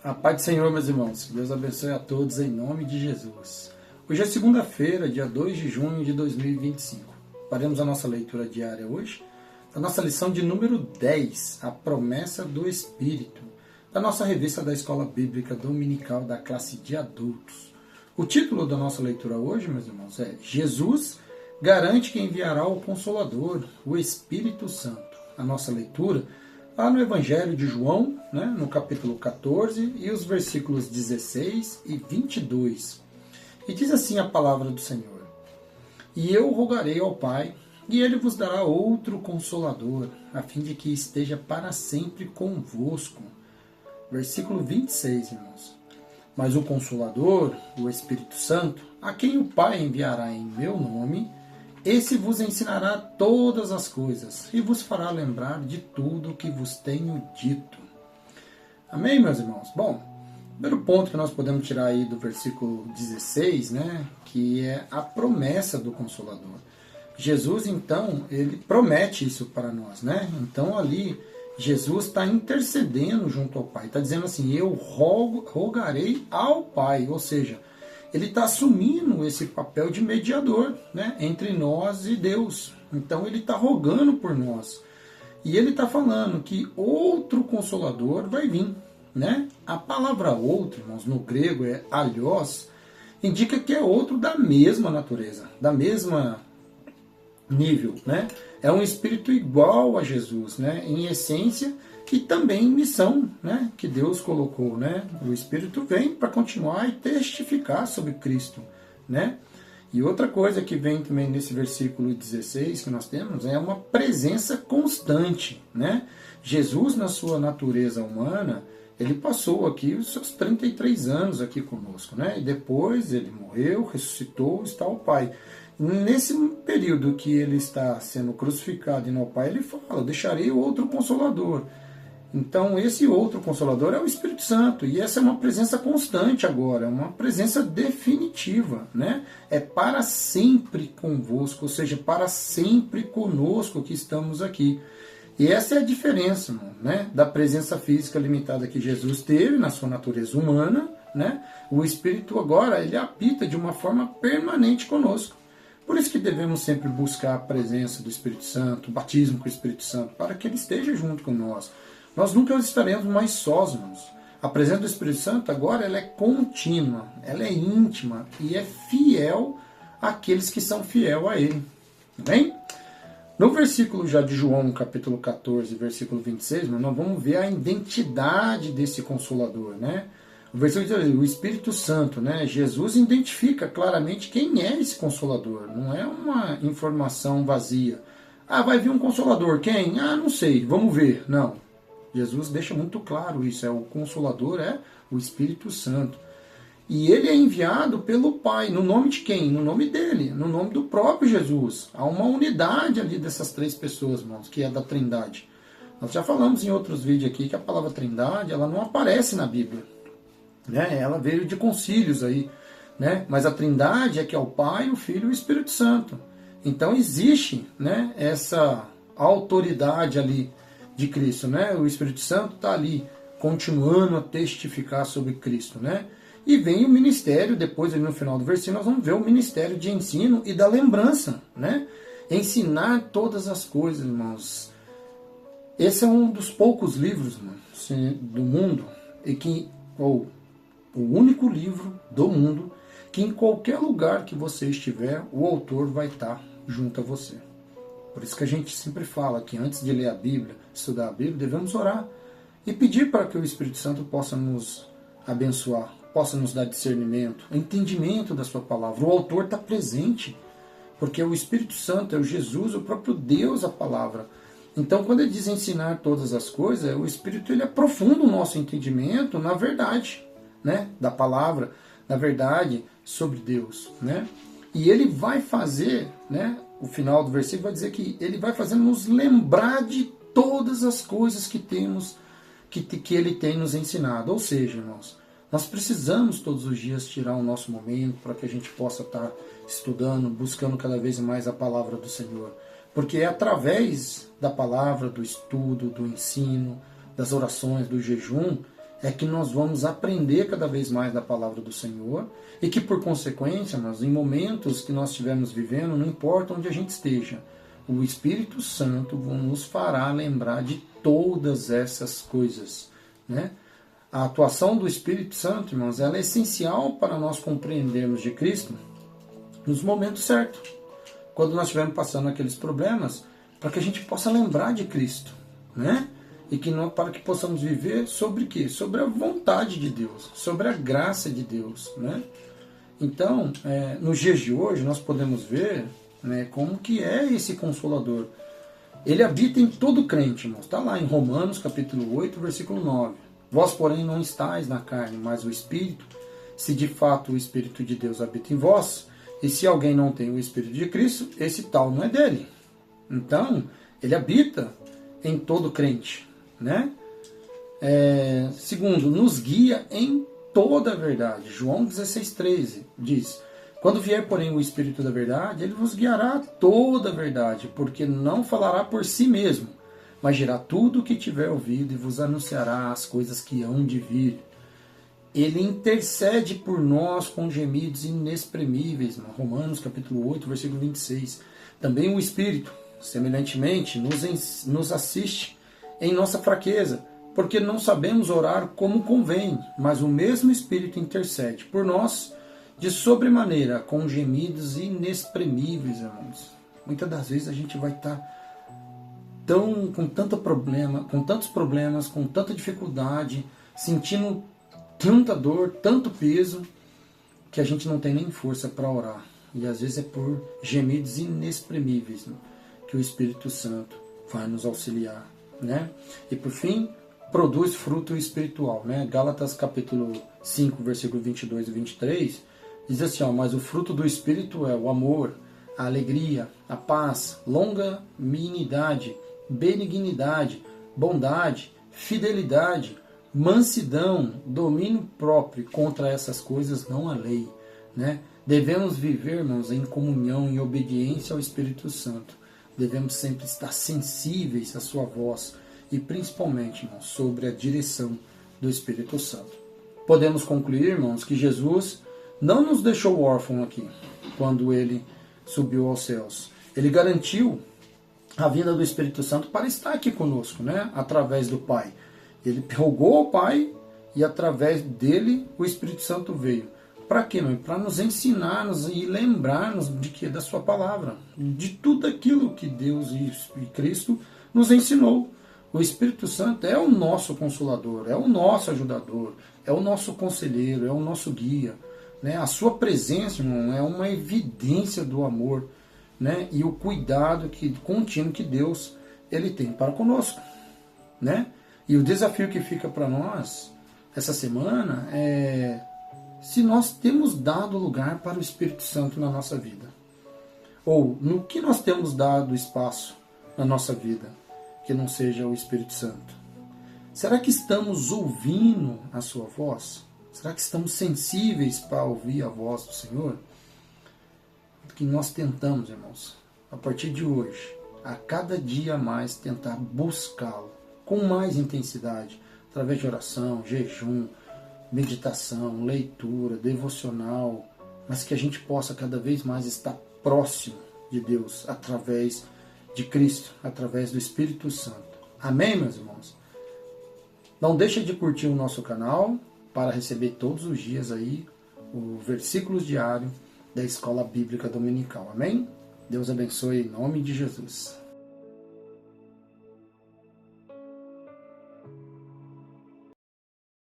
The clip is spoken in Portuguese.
A paz do Senhor, meus irmãos. Deus abençoe a todos em nome de Jesus. Hoje é segunda-feira, dia 2 de junho de 2025. Faremos a nossa leitura diária hoje, da nossa lição de número 10, a promessa do Espírito, da nossa revista da Escola Bíblica Dominical da classe de adultos. O título da nossa leitura hoje, meus irmãos, é Jesus garante que enviará o Consolador, o Espírito Santo. A nossa leitura lá no Evangelho de João, no capítulo 14, e os versículos 16 e 22. E diz assim a palavra do Senhor: E eu rogarei ao Pai, e Ele vos dará outro Consolador, a fim de que esteja para sempre convosco. Versículo 26, irmãos. Mas o Consolador, o Espírito Santo, a quem o Pai enviará em meu nome, esse vos ensinará todas as coisas e vos fará lembrar de tudo o que vos tenho dito. Amém, meus irmãos? Bom, o primeiro ponto que nós podemos tirar aí do versículo 16, que é a promessa do Consolador. Jesus, então, ele promete isso para nós, Então, ali, Jesus está intercedendo junto ao Pai. Está dizendo assim, eu rogarei ao Pai, ou seja, ele está assumindo esse papel de mediador, entre nós e Deus. Então ele está rogando por nós. E ele está falando que outro Consolador vai vir. A palavra outro, irmãos, no grego é alhos, indica que é outro da mesma natureza, da mesma nível. É um espírito igual a Jesus, em essência e também em missão, que Deus colocou. O Espírito vem para continuar e testificar sobre Cristo. E outra coisa que vem também nesse versículo 16 que nós temos é uma presença constante. Jesus, na sua natureza humana, ele passou aqui os seus 33 anos aqui conosco. E depois ele morreu, ressuscitou, está ao Pai. Nesse período que ele está sendo crucificado e no Pai, ele fala, deixarei outro Consolador. Então, esse outro Consolador é o Espírito Santo, e essa é uma presença constante agora, uma presença definitiva, É para sempre convosco, ou seja, para sempre conosco que estamos aqui. E essa é a diferença, da presença física limitada que Jesus teve na sua natureza humana, O Espírito agora, ele habita de uma forma permanente conosco. Por isso que devemos sempre buscar a presença do Espírito Santo, o batismo com o Espírito Santo, para que ele esteja junto com nós. Nós nunca estaremos mais sós, irmãos. A presença do Espírito Santo agora ela é contínua, ela é íntima e é fiel àqueles que são fiel a Ele. Bem? No versículo já de João, capítulo 14, versículo 26, nós vamos ver a identidade desse Consolador. O versículo diz, o Espírito Santo, Jesus identifica claramente quem é esse Consolador. Não é uma informação vazia. Vai vir um Consolador. Quem? Não sei, vamos ver. Não. Jesus deixa muito claro isso, o Consolador é o Espírito Santo. E ele é enviado pelo Pai, no nome de quem? No nome dele, no nome do próprio Jesus. Há uma unidade ali dessas três pessoas, irmãos, que é da Trindade. Nós já falamos em outros vídeos aqui que a palavra Trindade, ela não aparece na Bíblia. Ela veio de concílios aí. Mas a Trindade é que é o Pai, o Filho e o Espírito Santo. Então existe essa autoridade ali de Cristo, O Espírito Santo está ali, continuando a testificar sobre Cristo, E vem o ministério, depois ali no final do versículo, nós vamos ver o ministério de ensino e da lembrança, Ensinar todas as coisas, irmãos. Esse é um dos poucos livros, do mundo, ou o único livro do mundo, que em qualquer lugar que você estiver, o autor vai estar junto a você. Por isso que a gente sempre fala que antes de ler a Bíblia, estudar a Bíblia, devemos orar e pedir para que o Espírito Santo possa nos abençoar, possa nos dar discernimento, entendimento da sua palavra. O autor está presente, porque o Espírito Santo é o Jesus, o próprio Deus, a palavra. Então, quando ele diz ensinar todas as coisas, o Espírito ele aprofunda o nosso entendimento na verdade, da palavra, na verdade sobre Deus, E ele vai fazer, o final do versículo vai dizer que ele vai fazer nos lembrar de todas as coisas que temos, que ele tem nos ensinado. Ou seja, irmãos, nós precisamos todos os dias tirar o nosso momento para que a gente possa estar estudando, buscando cada vez mais a palavra do Senhor. Porque é através da palavra, do estudo, do ensino, das orações, do jejum, é que nós vamos aprender cada vez mais da palavra do Senhor e que, por consequência, mas em momentos que nós estivermos vivendo, não importa onde a gente esteja, o Espírito Santo nos fará lembrar de todas essas coisas, né? A atuação do Espírito Santo, irmãos, ela é essencial para nós compreendermos de Cristo nos momentos certos, quando nós estivermos passando aqueles problemas, para que a gente possa lembrar de Cristo, né? E que não, para que possamos viver sobre o quê? Sobre a vontade de Deus, sobre a graça de Deus, né? Então, nos dias de hoje, nós podemos ver, né, como que é esse Consolador. Ele habita em todo crente, irmãos. Está lá em Romanos, capítulo 8, versículo 9. Vós, porém, não estáis na carne, mas o Espírito, se de fato o Espírito de Deus habita em vós, e se alguém não tem o Espírito de Cristo, esse tal não é dele. Então, ele habita em todo crente, né? Segundo, nos guia em toda a verdade. João 16,13 diz: quando vier, porém, o Espírito da verdade, ele vos guiará a toda a verdade, porque não falará por si mesmo, mas dirá tudo o que tiver ouvido e vos anunciará as coisas que hão de vir. Ele intercede por nós com gemidos inexprimíveis. Romanos capítulo 8, versículo 26. Também o Espírito, semelhantemente, nos assiste em nossa fraqueza, porque não sabemos orar como convém, mas o mesmo Espírito intercede por nós de sobremaneira com gemidos inexprimíveis, irmãos. Muitas das vezes a gente vai estar com tanto problema, com tantos problemas, com tanta dificuldade, sentindo tanta dor, tanto peso, que a gente não tem nem força para orar. E às vezes é por gemidos inexprimíveis, né, que o Espírito Santo vai nos auxiliar, né? E por fim, produz fruto espiritual, né? Gálatas capítulo 5, versículo 22 e 23, diz assim, mas o fruto do Espírito é o amor, a alegria, a paz, longanimidade, benignidade, bondade, fidelidade, mansidão, domínio próprio. Contra essas coisas não há lei, né? Devemos viver, irmãos, em comunhão, em obediência ao Espírito Santo. Devemos sempre estar sensíveis à sua voz e principalmente, irmãos, sobre a direção do Espírito Santo. Podemos concluir, irmãos, que Jesus não nos deixou órfãos aqui quando ele subiu aos céus. Ele garantiu a vinda do Espírito Santo para estar aqui conosco, né? Através do Pai. Ele rogou ao Pai e através dele o Espírito Santo veio. Para quê, mãe? Para nos ensinar-nos e lembrar-nos de que? Da sua palavra, de tudo aquilo que Deus e Cristo nos ensinou. O Espírito Santo é o nosso consolador, é o nosso ajudador, é o nosso conselheiro, é o nosso guia, né? A sua presença, irmão, é uma evidência do amor, né? E o cuidado contínuo que Deus ele tem para conosco, né? E o desafio que fica para nós essa semana é se nós temos dado lugar para o Espírito Santo na nossa vida. Ou no que nós temos dado espaço na nossa vida, que não seja o Espírito Santo. Será que estamos ouvindo a sua voz? Será que estamos sensíveis para ouvir a voz do Senhor? Que nós tentamos, irmãos, a partir de hoje, a cada dia mais tentar buscá-lo com mais intensidade, através de oração, jejum, meditação, leitura, devocional, mas que a gente possa cada vez mais estar próximo de Deus através de Cristo, através do Espírito Santo. Amém, meus irmãos? Não deixe de curtir o nosso canal para receber todos os dias aí o versículos diário da Escola Bíblica Dominical. Amém? Deus abençoe em nome de Jesus.